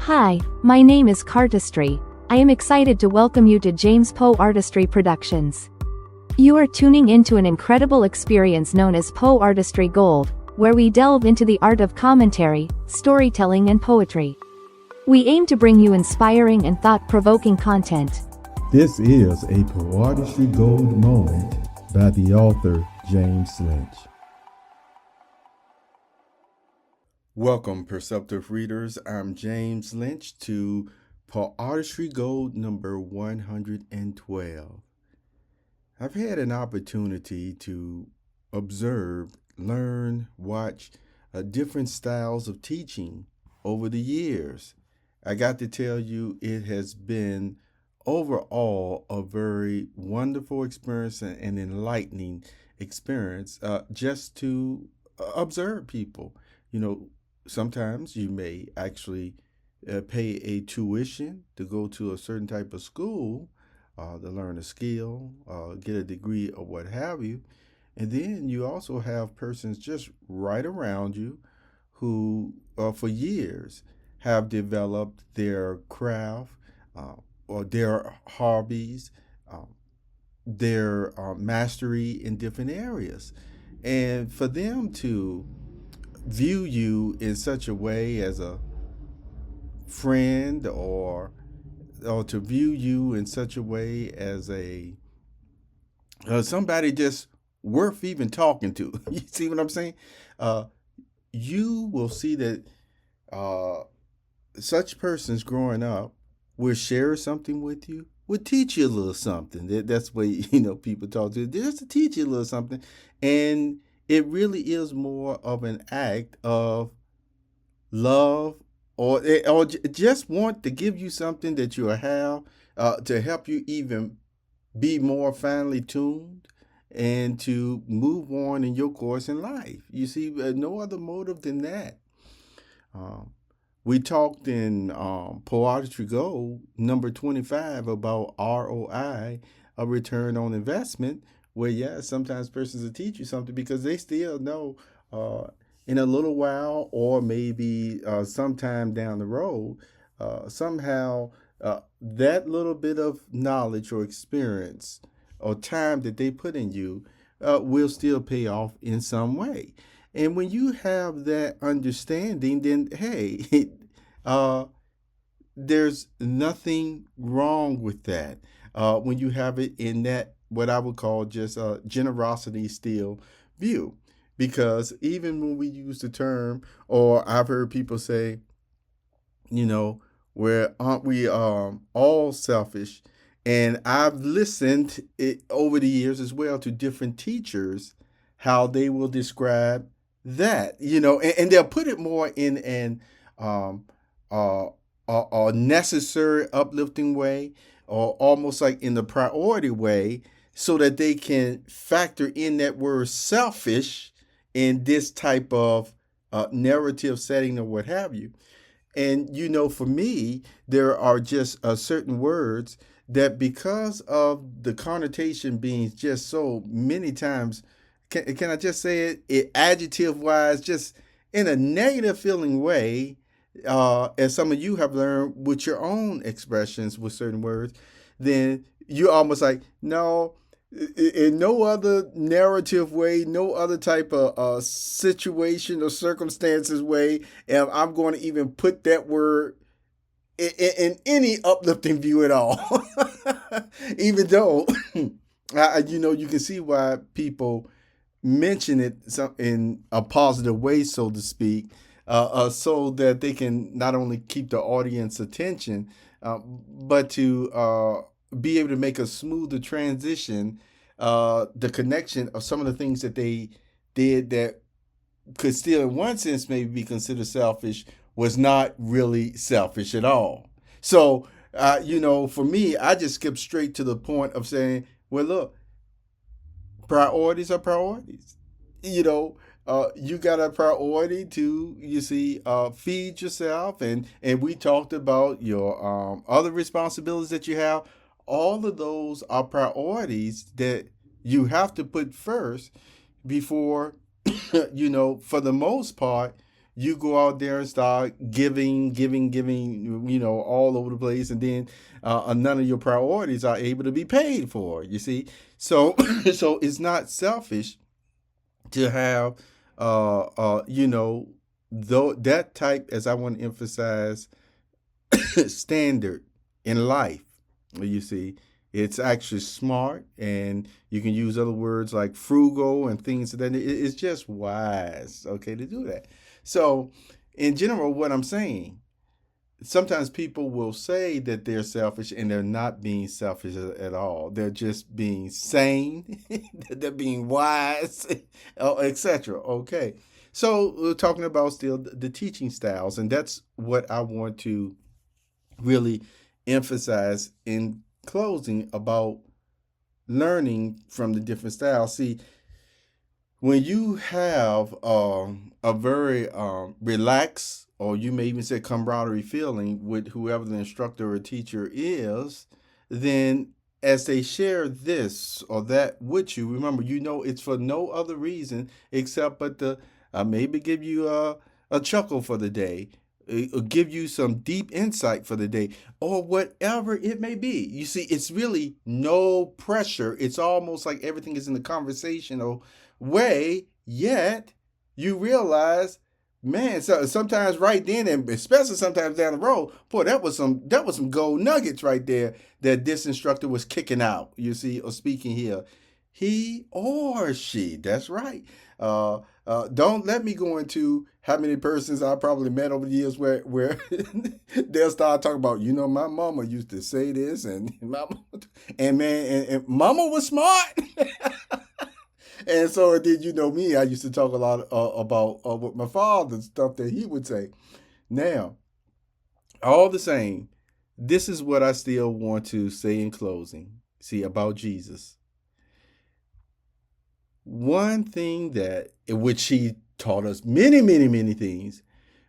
Hi, my name is Poeartistry. I am excited to welcome you to James Poeartistry Productions. You are tuning into an incredible experience known as Poeartistry Gold, where we delve into the art of commentary, storytelling and poetry. We aim to bring you inspiring and thought-provoking content. This is a Poeartistry Gold moment by the author James Lynch. Welcome, perceptive readers. I'm James Lynch to Poeartistry Gold number 112. I've had an opportunity to observe, learn, watch different styles of teaching over the years. I got to tell you, it has been overall a very wonderful experience and enlightening experience just to observe people. You know, sometimes you may actually pay a tuition to go to a certain type of school to learn a skill, get a degree or what have you. And then you also have persons just right around you who for years have developed their craft or their hobbies, their mastery in different areas. And for them to view you in such a way as a friend or to view you in such a way as a somebody just worth even talking to. You see what I'm saying? You will see that such persons growing up will share something with you, will teach you a little something. That's the way, people talk to you, just to teach you a little something. And it really is more of an act of love or just want to give you something that you have to help you even be more finely tuned and to move on in your course in life. You see, no other motive than that. We talked in Poeartistry Gold number 25 about ROI, a return on investment, where, sometimes persons will teach you something because they still know in a little while or maybe sometime down the road, somehow that little bit of knowledge or experience or time that they put in you will still pay off in some way. And when you have that understanding, then, hey, there's nothing wrong with that. When you have it in that, what I would call just a generosity still view. Because even when we use the term, or I've heard people say, where aren't we all selfish? And I've listened over the years as well to different teachers, how they will describe that, and they'll put it more in an a necessary uplifting way, or almost like in the priority way, so that they can factor in that word selfish in this type of narrative setting or what have you. And, for me, there are just certain words that, because of the connotation being just so many times, can I just say it adjective wise, just in a negative feeling way, as some of you have learned with your own expressions with certain words, then you're almost like, no, in no other narrative way, no other type of situation or circumstances way, and I'm going to even put that word in any uplifting view at all. Even though, you can see why people mention it in a positive way, so to speak, so that they can not only keep the audience attention, but to be able to make a smoother transition, the connection of some of the things that they did that could still in one sense maybe be considered selfish was not really selfish at all. So, for me, I just skip straight to the point of saying, well, look, priorities are priorities. You got a priority to, feed yourself. And we talked about your other responsibilities that you have. All of those are priorities that you have to put first before, for the most part, you go out there and start giving, all over the place, and then none of your priorities are able to be paid for. You see, so so it's not selfish to have, though that type, as I want to emphasize, standard in life. You see, it's actually smart, and you can use other words like frugal and things of that. It's just wise, okay, to do that. So, in general, what I'm saying, sometimes people will say that they're selfish, and they're not being selfish at all. They're just being sane, they're being wise, etc. Okay. So we're talking about still the teaching styles, and that's what I want to really emphasize in closing about learning from the different styles. See, when you have a very relaxed, or you may even say camaraderie feeling with whoever the instructor or teacher is, then as they share this or that with you, remember, it's for no other reason except but to maybe give you a chuckle for the day, or give you some deep insight for the day, or whatever it may be. You see, it's really no pressure. It's almost like everything is in the conversational way, yet you realize, man, so sometimes right then, and especially sometimes down the road, boy, that was some gold nuggets right there that this instructor was kicking out, you see, or speaking here. He or she, that's right. Don't let me go into how many persons I probably met over the years where they'll start talking about, my mama used to say this, and and man, and mama was smart. And so did me. I used to talk a lot about with my father, stuff that he would say. Now, all the same, this is what I still want to say in closing. See, about Jesus. One thing that, which he taught us many, many, many things,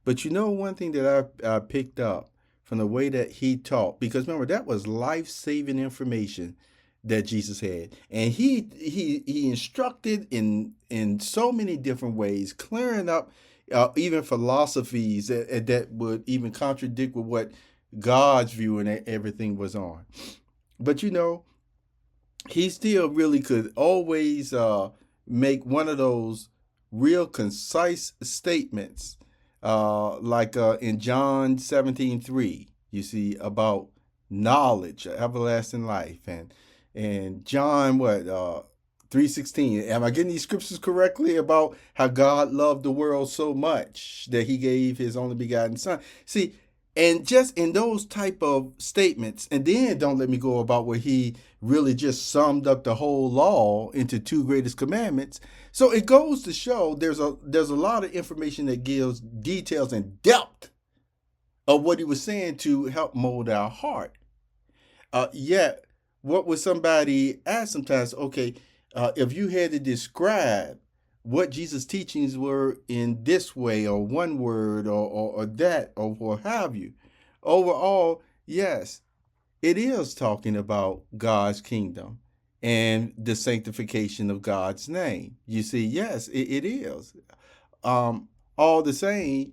but one thing that I picked up from the way that he taught, because remember, that was life-saving information that Jesus had, and he instructed in so many different ways, clearing up even philosophies that would even contradict with what God's view and everything was on. But he still really could always make one of those real concise statements, like in John 17:3, you see, about knowledge, everlasting life, and John 3:16. Am I getting these scriptures correctly about how God loved the world so much that he gave his only begotten son? See, and just in those type of statements, and then don't let me go about where he really just summed up the whole law into two greatest commandments. So it goes to show there's a lot of information that gives details and depth of what he was saying to help mold our heart. Yet, what would somebody ask sometimes? Okay, if you had to describe what Jesus' teachings were in this way, or one word, or that, or what have you, overall, yes, it is talking about God's kingdom and the sanctification of God's name. You see, yes, it is. All the same,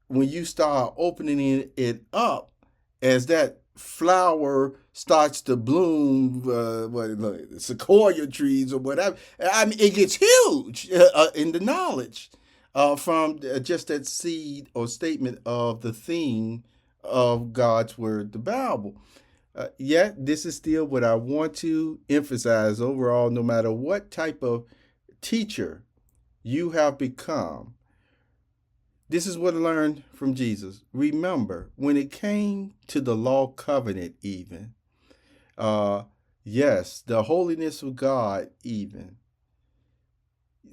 when you start opening it up, as that flower starts to bloom, sequoia trees or whatever, I mean, it gets huge in the knowledge from just that seed or statement of the theme of God's word, the Bible. Yet, this is still what I want to emphasize overall, no matter what type of teacher you have become. This is what I learned from Jesus. Remember, when it came to the law covenant, even, yes, the holiness of God, even,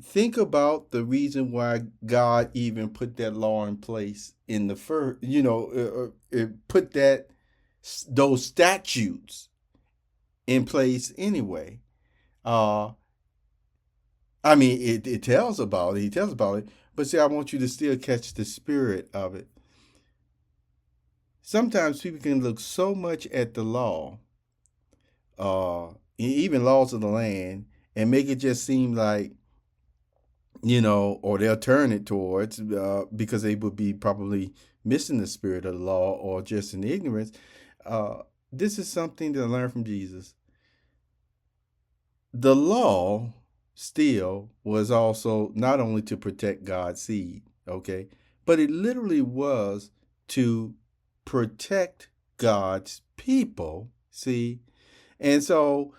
think about the reason why God even put that law in place in the first, it put those statutes in place anyway. I mean, it tells about it. He tells about it. But see, I want you to still catch the spirit of it. Sometimes people can look so much at the law, even laws of the land, and make it just seem like or they'll turn it towards because they would be probably missing the spirit of the law or just in ignorance. This is something that I learned from Jesus. The law still was also not only to protect God's seed, okay, but it literally was to protect God's people, see? And so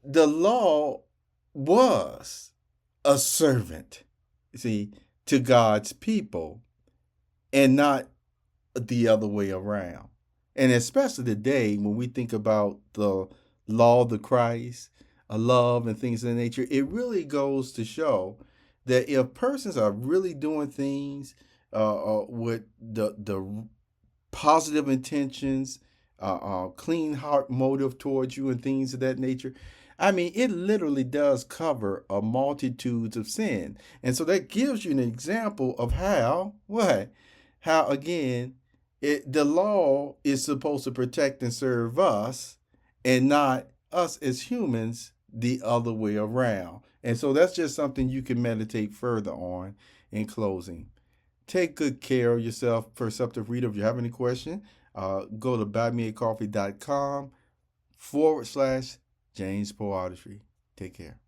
the law was a servant, see, to God's people and not the other way around. And especially today, when we think about the law of the Christ, a love and things of that nature, it really goes to show that if persons are really doing things with the positive intentions, clean heart motive towards you and things of that nature. I mean, it literally does cover a multitudes of sin. And so that gives you an example of how, what? How, again, the law is supposed to protect and serve us and not us as humans the other way around. And so that's just something you can meditate further on in closing. Take good care of yourself, perceptive reader. If you have any question, go to buymeacoffee.com/James Poeartistry. Take care.